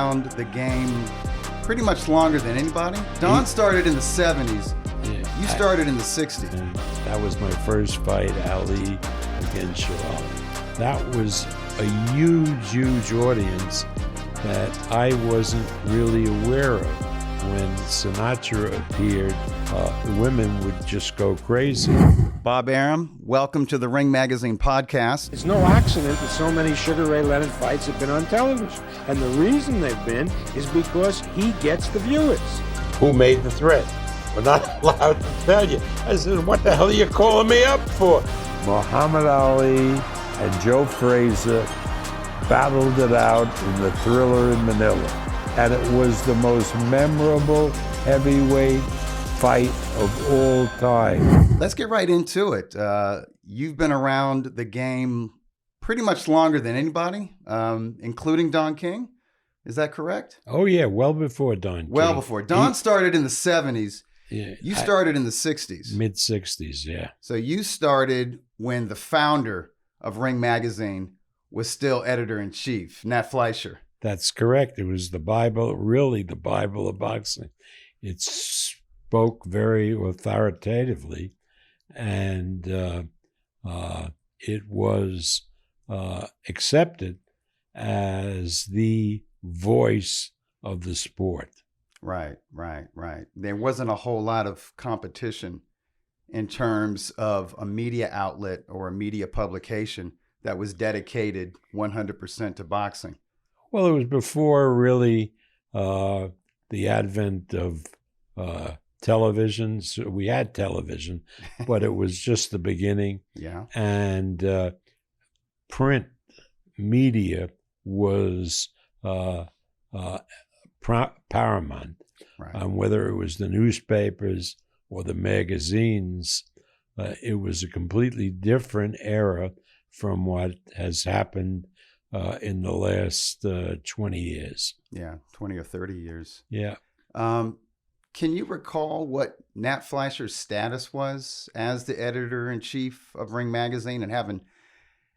around the game pretty much longer than anybody. Don started in the 70s. Yeah, You started in the 60s. And that was my first fight, Ali against Shalala. That was a huge audience that I wasn't really aware of. When Sinatra appeared, the women would just go crazy. Bob Arum, welcome to the Ring Magazine podcast. It's no accident that so many Sugar Ray Leonard fights have been on television. And the reason they've been is because he gets the viewers. Who made the threat? We're not allowed to tell you. I said, what the hell are you calling me up for? Muhammad Ali and Joe Frazier battled it out in the Thriller in Manila. And it was the most memorable heavyweight fight of all time. Let's get right into it. You've been around the game pretty much longer than anybody, including Don King. Is that correct? Oh, yeah, well before Don Well King. before. Don started in the 70s. Yeah, You started in the 60s. Mid-60s, yeah. So you started when the founder of Ring Magazine was still editor-in-chief, Nat Fleischer. That's correct. It was the Bible, really the Bible of boxing. It spoke very authoritatively, and it was accepted as the voice of the sport. Right. There wasn't a whole lot of competition in terms of a media outlet or a media publication that was dedicated 100% to boxing. Well, it was before really the advent of television. So we had television, but it was just the beginning. Yeah. And print media was paramount. Right. Whether it was the newspapers or the magazines, it was a completely different era from what has happened in the last 20 years. Yeah, 20 or 30 years. Yeah. Can you recall what Nat Fleischer's status was as the editor-in-chief of Ring Magazine, and having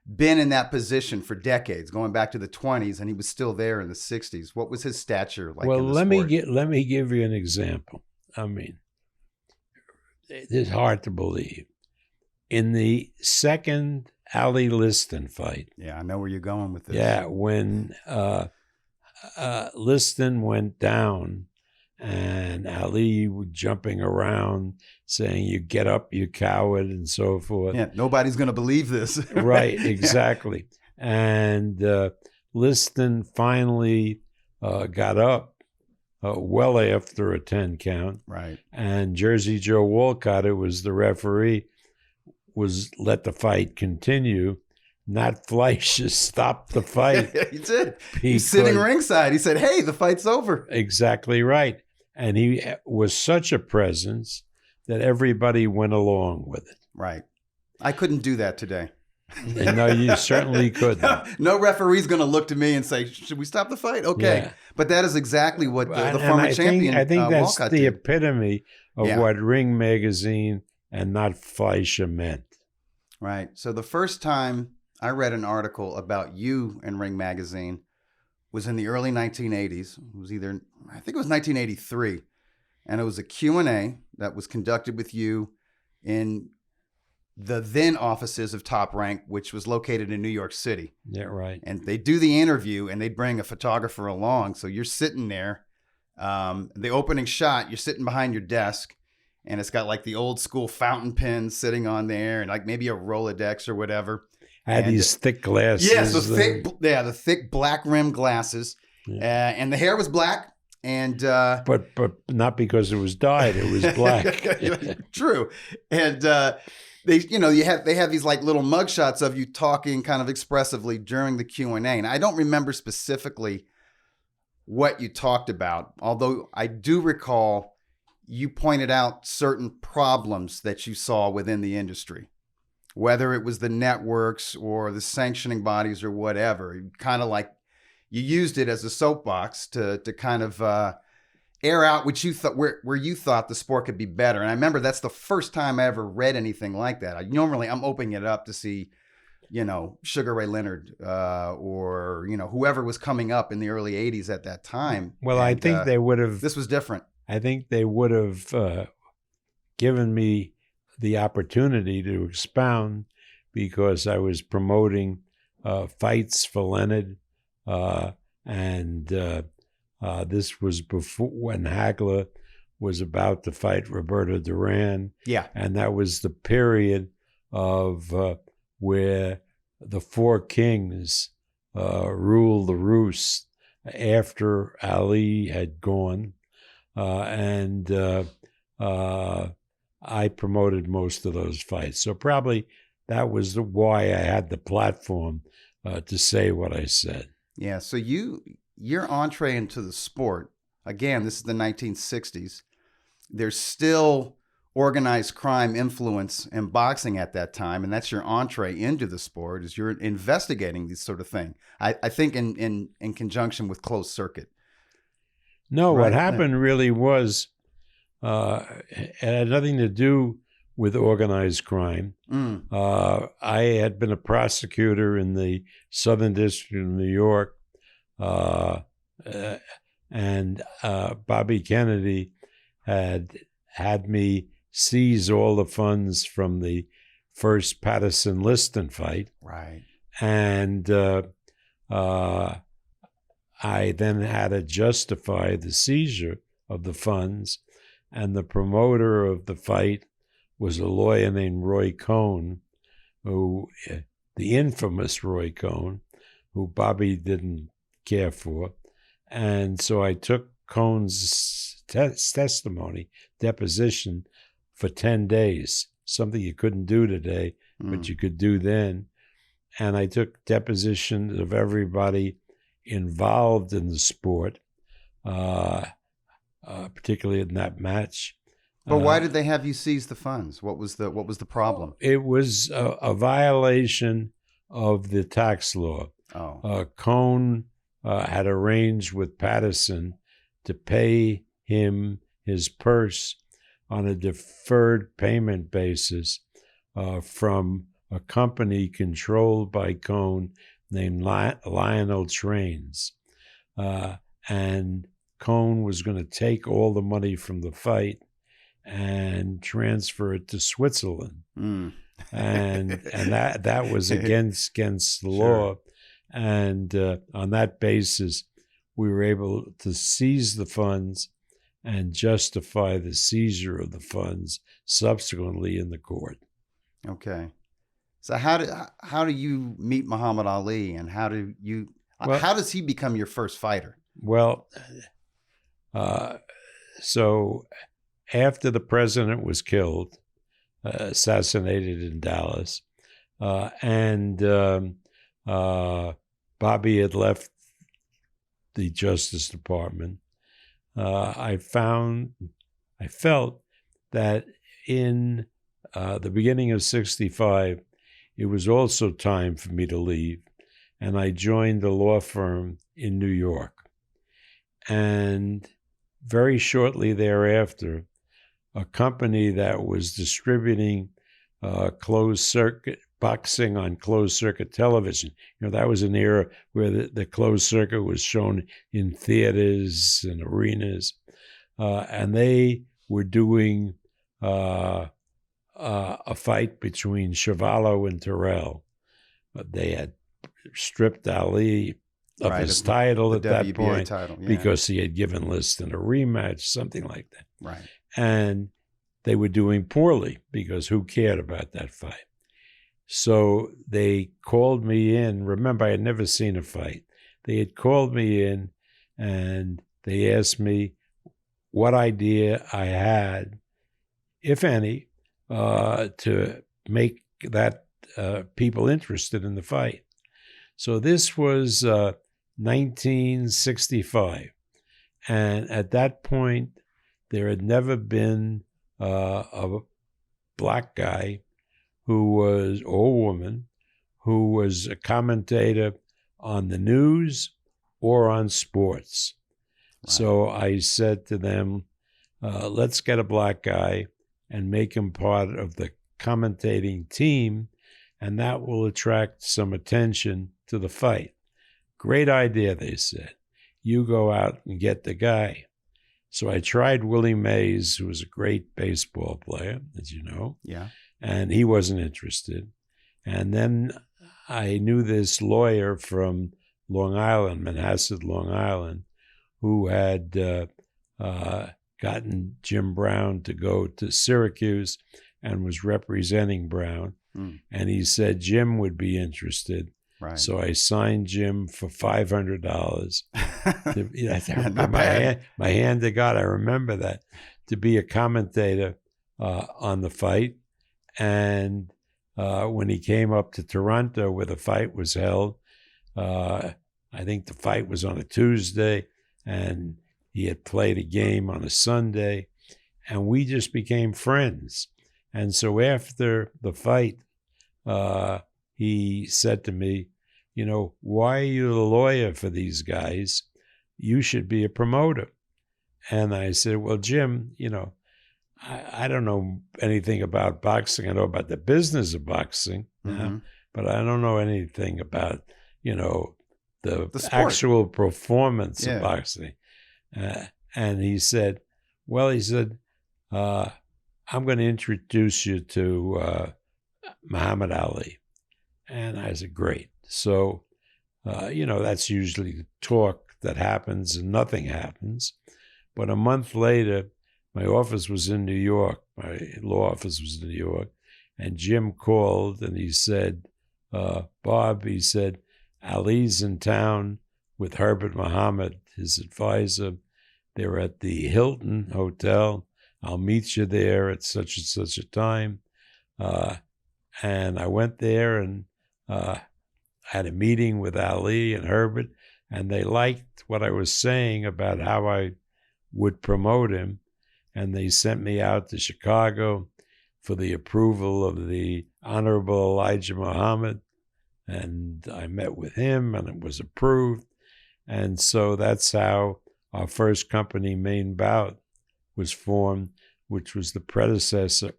been in that position for decades, going back to the 20s, and he was still there in the 60s? What was his stature like? Well, in the sport? let me give you an example. I mean, it's hard to believe. In the second Ali Liston fight. Yeah, I know where you're going with this. Yeah, when Liston went down and Ali was jumping around saying, "You get up, you coward," and so forth. Yeah, nobody's going to believe this. Right, exactly. And Liston finally got up well after a 10 count. Right. And Jersey Joe Walcott, who was the referee, was let the fight continue. Nat Fleischer stopped the fight. He did. He's sitting ringside. He said, "Hey, the fight's over." Exactly right. And he was such a presence that everybody went along with it. Right. I couldn't do that today. And no, you certainly couldn't. No referee's going to look to me and say, "Should we stop the fight?" Okay. Yeah. But that is exactly what the former champion I think that's Walcott the did. epitome of what Ring Magazine and Nat Fleischer meant. Right. So the first time I read an article about you in Ring Magazine was in the early 1980s. It was I think it was 1983. And it was a Q&A that was conducted with you in the then offices of Top Rank, which was located in New York City. Yeah, right. And they do the interview and they'd bring a photographer along. So you're sitting there, the opening shot, you're sitting behind your desk, and it's got like the old school fountain pens sitting on there and like maybe a Rolodex or whatever. I had these thick glasses. Yes, the thick black rim glasses. Yeah. And the hair was black. And but not because it was dyed, it was black. True. And they have these like little mugshots of you talking kind of expressively during the Q&A. And I don't remember specifically what you talked about, although I do recall you pointed out certain problems that you saw within the industry, whether it was the networks or the sanctioning bodies or whatever. Kind of like you used it as a soapbox to kind of air out what you thought, where you thought the sport could be better. And I remember that's the first time I ever read anything like that. I'm opening it up to see Sugar Ray Leonard or, whoever was coming up in the early 80s at that time. Well, I think they would have. This was different. I think they would have given me the opportunity to expound because I was promoting fights for Leonard. And this was before when Hagler was about to fight Roberto Duran. Yeah. And that was the period of where the four kings ruled the roost after Ali had gone. And I promoted most of those fights. So probably that was why I had the platform to say what I said. Yeah. So your entree into the sport, again, this is the 1960s. There's still organized crime influence in boxing at that time, and that's your entree into the sport, is you're investigating these sort of thing. I think in conjunction with closed circuit. No, Right. What happened really was it had nothing to do with organized crime. I had been a prosecutor in the Southern District of New York, and Bobby Kennedy had me seize all the funds from the first Patterson-Liston fight. Right. And I then had to justify the seizure of the funds, and the promoter of the fight was a lawyer named Roy Cohn, who, the infamous Roy Cohn, who Bobby didn't care for. And so I took Cohn's testimony, deposition, for 10 days, something you couldn't do today, but you could do then. And I took depositions of everybody involved in the sport, particularly in that match. But why did they have you seize the funds? What was the problem? It was a violation of the tax law. Oh. Cohn had arranged with Patterson to pay him his purse on a deferred payment basis from a company controlled by Cohn named Lionel Trains. And Cohn was going to take all the money from the fight and transfer it to Switzerland. And that was against the law. And on that basis, we were able to seize the funds and justify the seizure of the funds subsequently in the court. Okay. So how do you meet Muhammad Ali, and how does he become your first fighter? Well, so after the president was killed, assassinated in Dallas, and Bobby had left the Justice Department, I felt that in the beginning of '65, it was also time for me to leave, and I joined a law firm in New York. And very shortly thereafter, a company that was distributing closed circuit boxing on closed circuit television. That was an era where the closed circuit was shown in theaters and arenas, and they were doing a fight between Chuvalo and Terrell. They had stripped Ali of his title at that WBA point title, because he had given Liston a rematch, something like that. Right. And they were doing poorly because who cared about that fight? So they called me in. Remember, I had never seen a fight. They had called me in and they asked me what idea I had, if any, to make that people interested in the fight. So this was 1965. And at that point, there had never been a black guy who was, or woman, who was a commentator on the news or on sports. Right. So I said to them, let's get a black guy and make him part of the commentating team, and that will attract some attention to the fight. Great idea, they said. You go out and get the guy. So I tried Willie Mays, who was a great baseball player, as you know. Yeah. And he wasn't interested. And then I knew this lawyer from Long Island, Manhasset, Long Island, who had gotten Jim Brown to go to Syracuse and was representing Brown. And he said Jim would be interested. Right. So I signed Jim for $500. My hand to God, I remember that, to be a commentator on the fight. And when he came up to Toronto where the fight was held, I think the fight was on a Tuesday, and he had played a game on a Sunday, and we just became friends. And so after the fight, he said to me, you know, why are you the lawyer for these guys? You should be a promoter. And I said, well, Jim, you know, I don't know anything about boxing. I know about the business of boxing, but I don't know anything about, you know, the actual performance of boxing. And he said, well, I'm going to introduce you to Muhammad Ali. And I said, great. So, you know, that's usually the talk that happens and nothing happens. But a month later, my office was in New York. My law office was in New York. And Jim called and he said, Bob, he said, Ali's in town with Herbert Muhammad, his advisor. They're at the Hilton Hotel. I'll meet you there at such and such a time. And I went there and had a meeting with Ali and Herbert, and they liked what I was saying about how I would promote him. And they sent me out to Chicago for the approval of the Honorable Elijah Muhammad. And I met with him, and it was approved. And so that's how our first company, Main Bout, was formed, which was the predecessor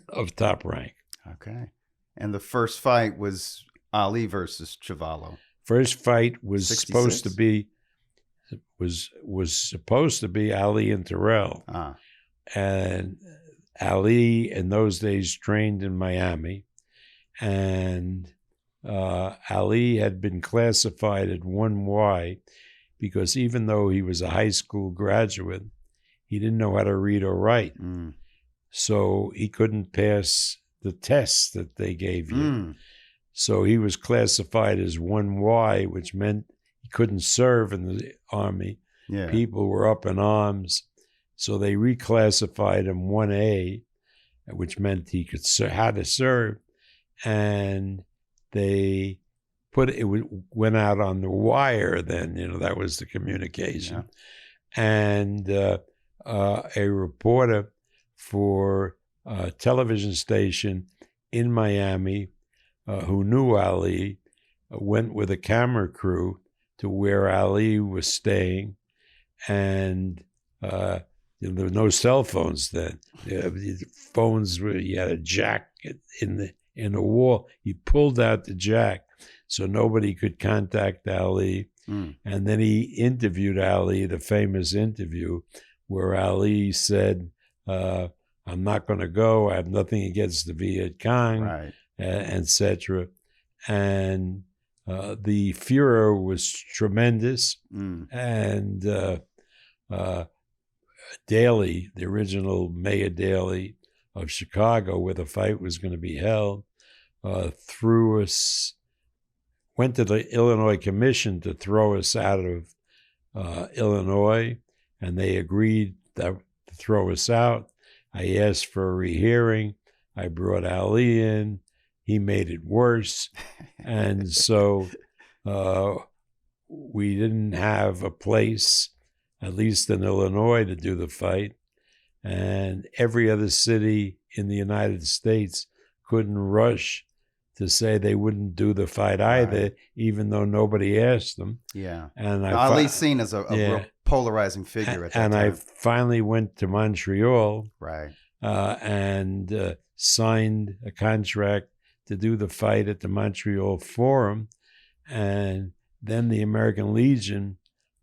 of Top Rank. Okay. And the first fight was Ali versus Chuvalo. First fight was 66? supposed to be Ali and Terrell. And Ali in those days trained in Miami, and Ali had been classified at 1Y because even though he was a high school graduate, he didn't know how to read or write. So he couldn't pass the tests that they gave you. So he was classified as 1Y, which meant he couldn't serve in the Army. Yeah. People were up in arms. So they reclassified him 1A, which meant he could had to serve. And they went out on the wire then, you know, that was the communication. And a reporter for a television station in Miami who knew Ali went with a camera crew to where Ali was staying, and there were no cell phones then. Phones were, you had a jack in the wall. He pulled out the jack so nobody could contact Ali. And then he interviewed Ali, the famous interview where Ali said, I'm not going to go. I have nothing against the Viet Cong, etc. And the furor was tremendous. And Daley, the original Mayor Daley of Chicago, where the fight was going to be held, went to the Illinois Commission to throw us out of Illinois, and they agreed to throw us out. I asked for a rehearing. I brought Ali in. He made it worse. And so we didn't have a place, at least in Illinois, to do the fight. And every other city in the United States couldn't rush to say they wouldn't do the fight either, even though nobody asked them. Yeah. And Ali's seen as a real polarizing figure at that time. And I finally went to Montreal and and signed a contract to do the fight at the Montreal Forum. And then the American Legion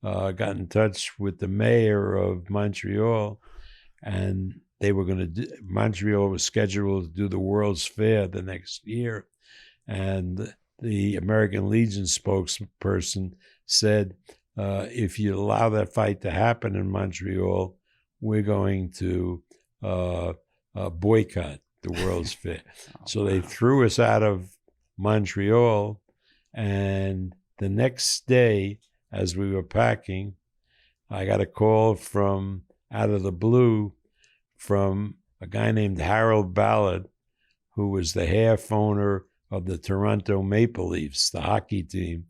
got in touch with the mayor of Montreal, and they were going to do, Montreal was scheduled to do the World's Fair the next year. And the American Legion spokesperson said, if you allow that fight to happen in Montreal, we're going to boycott the World's Fair. So they threw us out of Montreal, and the next day, as we were packing, I got a call from out of the blue from a guy named Harold Ballard, who was the half owner of the Toronto Maple Leafs, the hockey team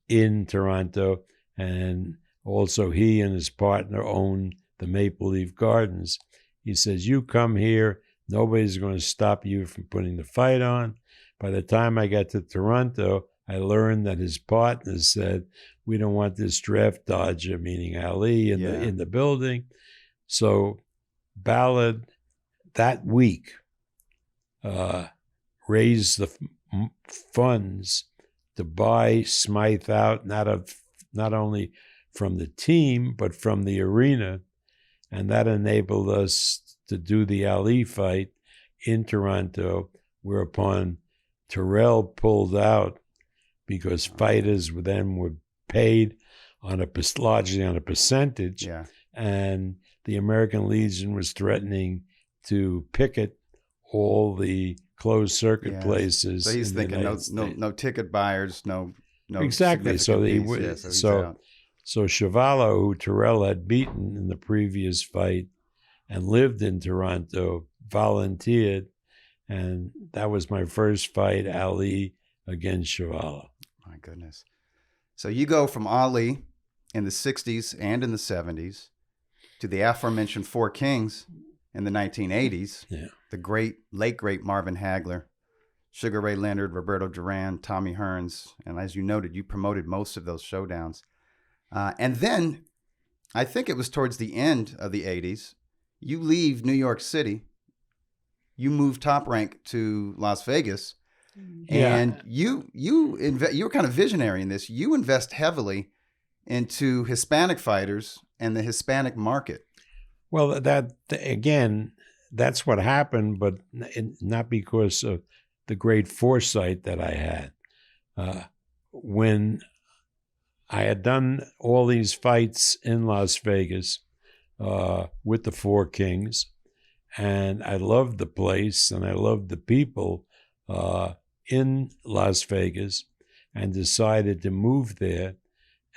in Toronto. And also he and his partner owned the Maple Leaf Gardens. He says, you come here, nobody's going to stop you from putting the fight on. By the time I got to Toronto, I learned that his partners said, we don't want this draft dodger, meaning Ali, in the building. So Ballard that week raised the funds to buy Smythe out, not only from the team, but from the arena. And that enabled us to do the Ali fight in Toronto, whereupon Terrell pulled out because fighters then were paid largely on a percentage. Yeah. And the American Legion was threatening to picket all the closed circuit places. So he's thinking no ticket buyers, no exactly. So so Chuvalo, who Terrell had beaten in the previous fight and lived in Toronto, volunteered, and that was my first fight, Ali against Chuvalo. My goodness. So you go from Ali in the 60s and in the 70s to the aforementioned Four Kings in the 1980s. Yeah. The late great Marvin Hagler, Sugar Ray Leonard, Roberto Duran, Tommy Hearns. And as you noted, you promoted most of those showdowns. And then I think it was towards the end of the 80s, you leave New York City, you move Top Rank to Las Vegas, and you were kind of visionary in this. You invest heavily into Hispanic fighters and the Hispanic market. Well, that's what happened, but not because of the great foresight that I had. When I had done all these fights in Las Vegas with the Four Kings, and I loved the place and I loved the people in Las Vegas, and decided to move there.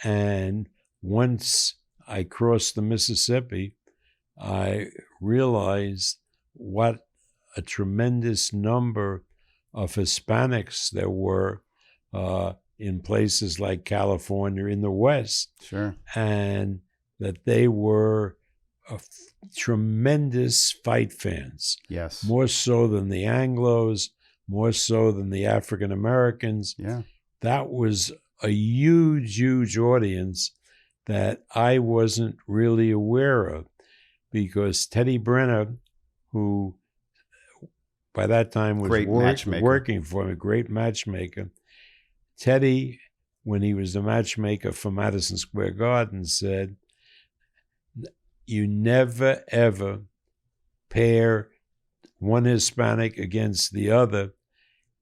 And once I crossed the Mississippi, I realized what a tremendous number of Hispanics there were in places like California in the West. Sure. And that they were tremendous fight fans. Yes. More so than the Anglos, more so than the African Americans. Yeah. That was a huge, huge audience that I wasn't really aware of, because Teddy Brenner, who by that time was working for me, great matchmaker. Teddy, when he was the matchmaker for Madison Square Garden, said, you never, ever pair one Hispanic against the other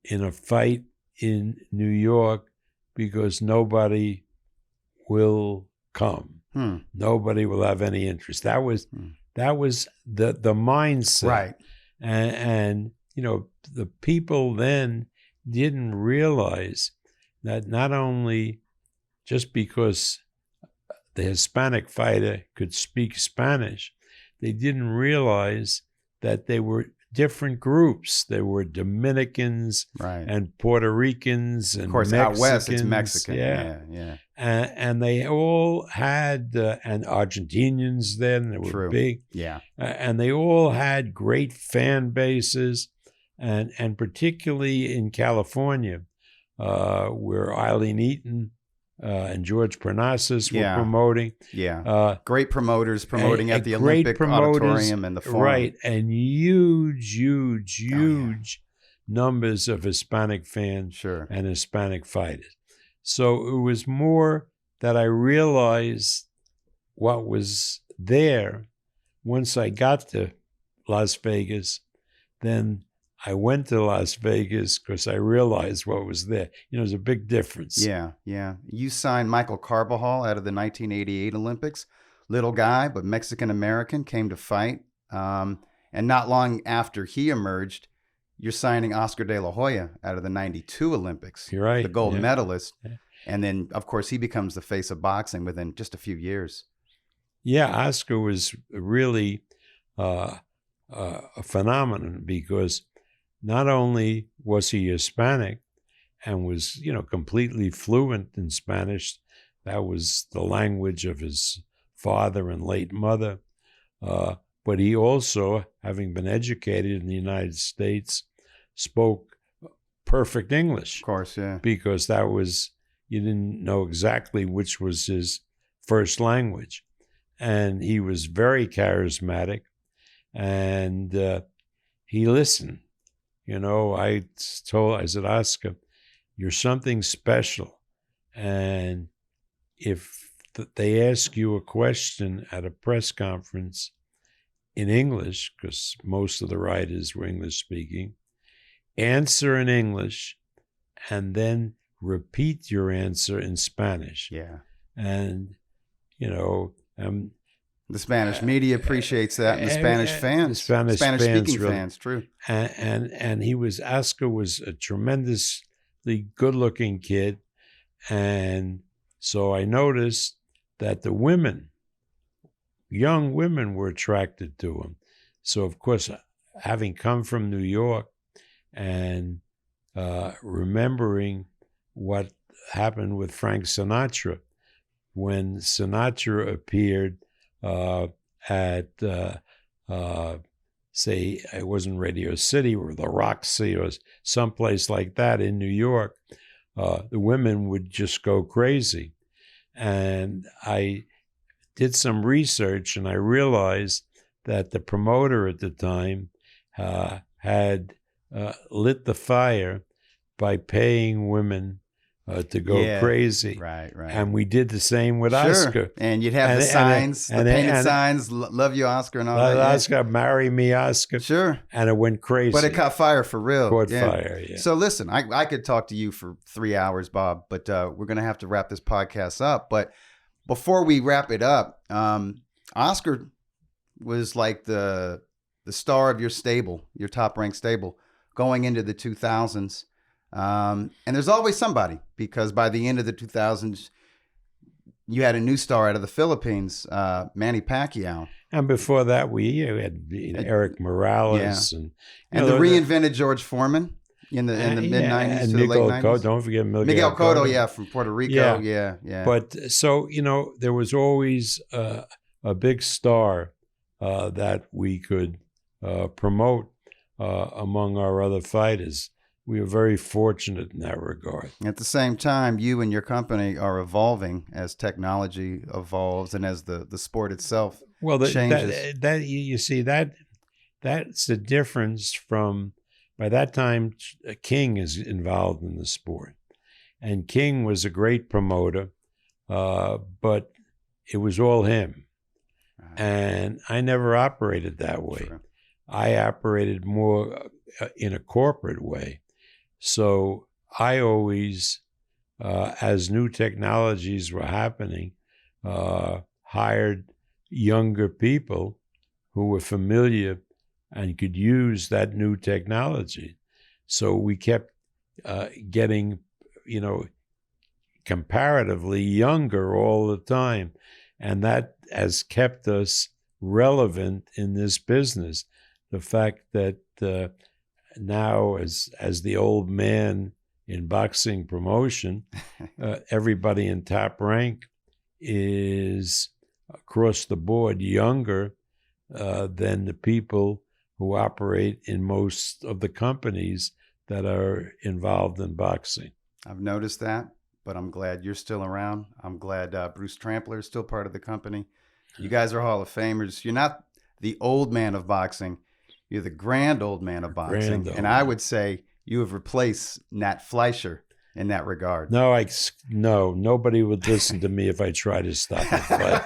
in a fight in New York, because nobody will come. Nobody will have any interest. That was the mindset. Right. And you know, the people then didn't realize that not only just because the Hispanic fighter could speak Spanish, they didn't realize that they were different groups. There were Dominicans and Puerto Ricans and Mexicans. Of course, out west it's Mexican. Yeah. And they all had, and Argentinians then, they were big. Yeah. And they all had great fan bases, and particularly in California, where Eileen Eaton and George Parnassus were promoting. Yeah. Great promoters promoting at the Olympic Auditorium and the Forum. Right. And huge numbers of Hispanic fans Sure. and Hispanic fighters. So it was more that I realized what was there once I got to Las Vegas. Then I went to Las Vegas because I realized what was there. There's a big difference. Yeah, yeah. You signed Michael Carbajal out of the 1988 Olympics. Little guy, but Mexican-American, came to fight. And not long after he emerged, you're signing Oscar De La Hoya out of the 92 Olympics. You're right. The gold Yeah. medalist. Yeah. And then, of course, he becomes the face of boxing within just a few years. Yeah, Oscar was really a phenomenon because not only was he Hispanic and was, completely fluent in Spanish, that was the language of his father and late mother, but he also, having been educated in the United States, spoke perfect English. Of course, yeah. Because that was, you didn't know exactly which was his first language. And he was very charismatic, and he listened. I said, Oscar, you're something special. And if they ask you a question at a press conference in English, because most of the writers were English speaking, answer in English and then repeat your answer in Spanish. Yeah. And, the Spanish media appreciates that, and the Spanish fans, Spanish-speaking fans, true. And Oscar was a tremendously good-looking kid, and so I noticed that the women, young women, were attracted to him. So of course, having come from New York and remembering what happened with Frank Sinatra, when Sinatra appeared at, say, it wasn't Radio City or the Roxy or someplace like that in New York, the women would just go crazy. And I did some research and I realized that the promoter at the time had lit the fire by paying women to go crazy. Right. And we did the same with Oscar. And you'd have the signs, the painted signs, love you, Oscar, and all that. Oscar, marry me, Oscar. Sure. And it went crazy. But it caught fire for real. Caught fire, yeah. So listen, I could talk to you for 3 hours, Bob, but we're going to have to wrap this podcast up. But before we wrap it up, Oscar was like the star of your stable, your top-ranked stable, going into the 2000s. And there's always somebody, because by the end of the 2000s, you had a new star out of the Philippines, Manny Pacquiao. And before that, we had Eric Morales and the reinvented George Foreman in the mid-90s to the late 90s. Don't forget Miguel Cotto, from Puerto Rico. Yeah. But so, there was always a big star that we could promote among our other fighters. We are very fortunate in that regard. At the same time, you and your company are evolving as technology evolves and as the sport itself changes. You see, that's the difference from, by that time, King is involved in the sport. And King was a great promoter, but it was all him. And I never operated that way. Sure. I operated more in a corporate way. So I always, as new technologies were happening, hired younger people who were familiar and could use that new technology. So we kept getting, comparatively younger all the time. And that has kept us relevant in this business. The fact that now, as the old man in boxing promotion, everybody in Top Rank is across the board younger than the people who operate in most of the companies that are involved in boxing. I've noticed that, but I'm glad you're still around. I'm glad Bruce Trampler is still part of the company. You guys are Hall of Famers. You're not the old man of boxing. You're the grand old man of boxing. And I would say you have replaced Nat Fleischer in that regard. No, nobody would listen to me if I tried to stop the fight.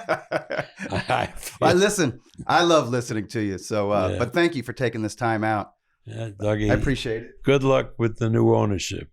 I love listening to you. So, but thank you for taking this time out. Yeah, Dougie, I appreciate it. Good luck with the new ownership.